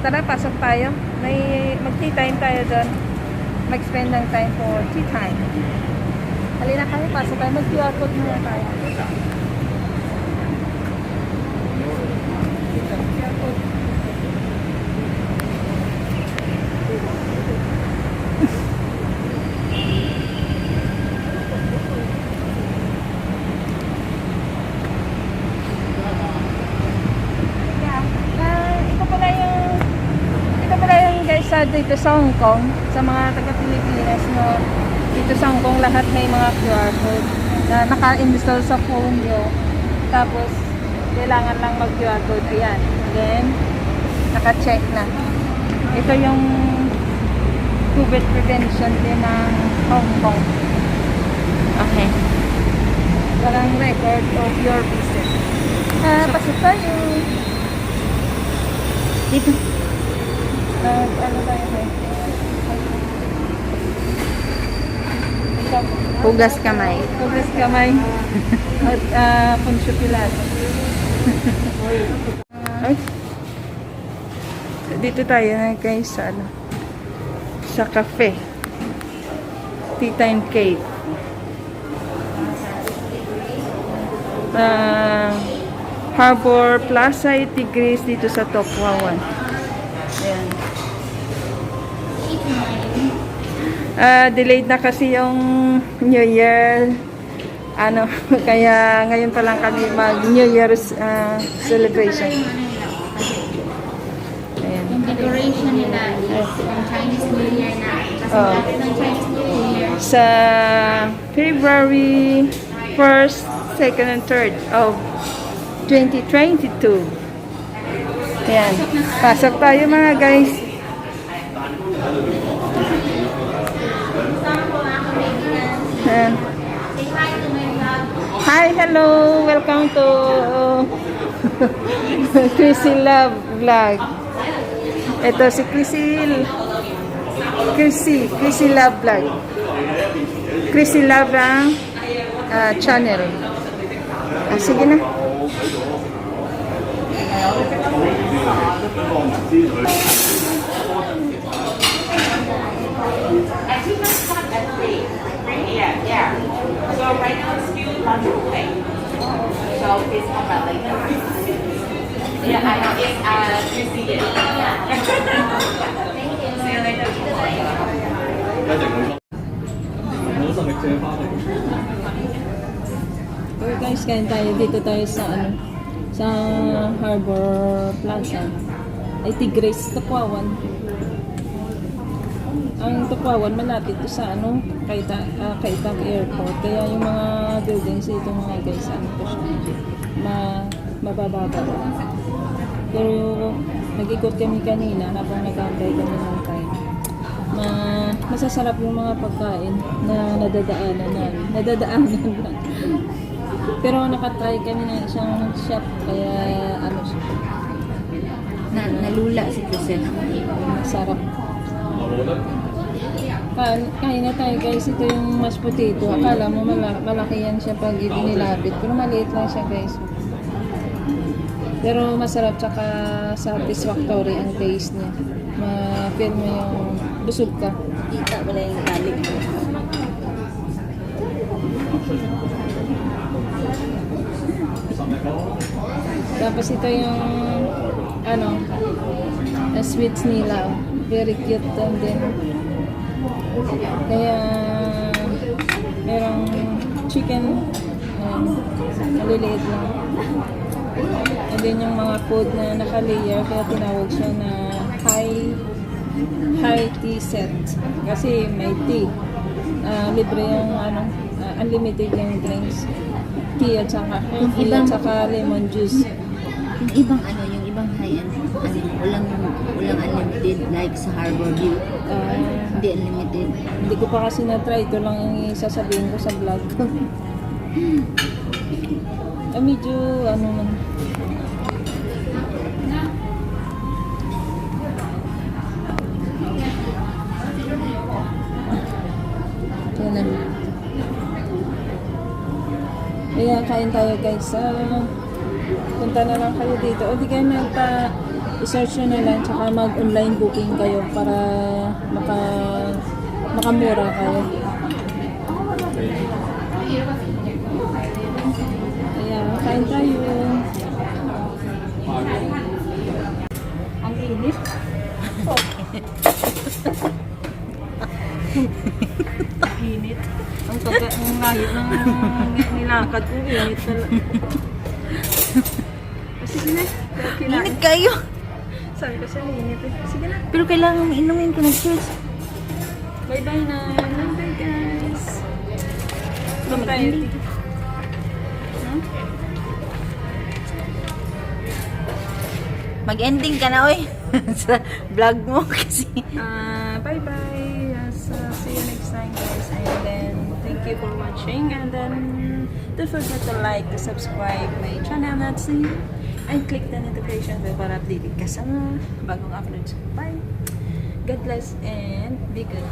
Tara, pasok tayo. Mag-tea time tayo doon. Mag-spend ng time for tea time. Halina kayo, pasok tayo. Mag-QR code muna tayo. Dito sa Hong Kong, sa mga taga-Pilipinas no, dito sa Hong Kong lahat may mga QR code na naka-install sa phone nyo, tapos kailangan lang mag-QR code, ayan, then naka-check na. Ito yung COVID prevention din ng Hong Kong. Okay, walang record of your visit. Pasok tayo dito. Ano tayo ba? Hugas kamay. Hugas kamay. At punsyupilat. Dito tayo na guys sa ano, sa cafe. Tea Time Cave. Harbor Plaza, Tigris dito sa Tokwawan. Ayan. Delayed na kasi yung New Year. Ano, kaya ngayon pa lang kami mag New Year's celebration. Ayan. Yung decoration nila is yung Chinese New Year na. Kasi ng Chinese New Year. Sa February 1st, 2nd, and 3rd of 2022. Ayan. Pasok tayo mga guys. Ayan. Hi, hello. Welcome to Chrissy Love Vlog. Ito si Chrissy Love Vlog. Chrissy Love ang channel. Sige na. Yeah. So right now it's still lunch play. So it's not bad like that. Yeah, I know. It's Chrissy. Yeah. See you later. Okay guys, kain tayo. Dito tayo sa ano, sa Harbor Plaza. Ay Tigris, Tokwawan. Ang Tokwawan malapit to sa ano, Kaitang Airport. Kaya yung mga buildings dito mga guys, ano po siya, mabababa. Pero nag-ikot kami kanina habang nag-aantay kami ng time. Masasarap yung mga pagkain na nadadaanan lang. Pero nakatry kami ng isang shop, kaya ano siya. Nalula si Crisel. Masarap. Kain na tayo guys. Ito yung mashed potato. Akala mo malaki yan siya pag inilapit. Pero maliit lang siya guys. Pero masarap, tsaka satisfactory ang taste niya. Ma-feel mo yung busog ka. Kita wala yung garlic. Tapos ito yung ano, sweets nila. Very cute din. Kaya merong chicken, maliliit lang. And then yung mga food na naka-layer, kaya tinawag siya na high tea set. Kasi may tea. Libre yung unlimited yung drinks. Tea at saka coffee at saka lemon juice. Yung ibang high-end, walang unlimited like sa Harbor View. Hindi unlimited. Hindi ko pa kasi na-try. Ito lang yung isasabihin ko sa vlog ko. Medyo man. Yan na. Kaya kain tayo guys. Punta na lang kayo dito. O di kayo i-search nyo na lang tsaka mag-online booking kayo para makamura kayo. Kaya kain tayo. Ang init. Init. Ang lahit ng nilakad ko. Init talaga. Sige na. Init kayo. Sabi ko siya, init eh. Sige na. Pero kailangan inumin ko ng cheers. Bye-bye na. Bye-bye guys. Bye tayo. Mag-ending ka na, oy. Sa vlog mo kasi. Bye-bye. See you next time guys. And then, thank you for watching. And then, don't forget to like, to subscribe my channel natin. And click the notification bell para updated ka sa bagong uploads. Bye! God bless and be good.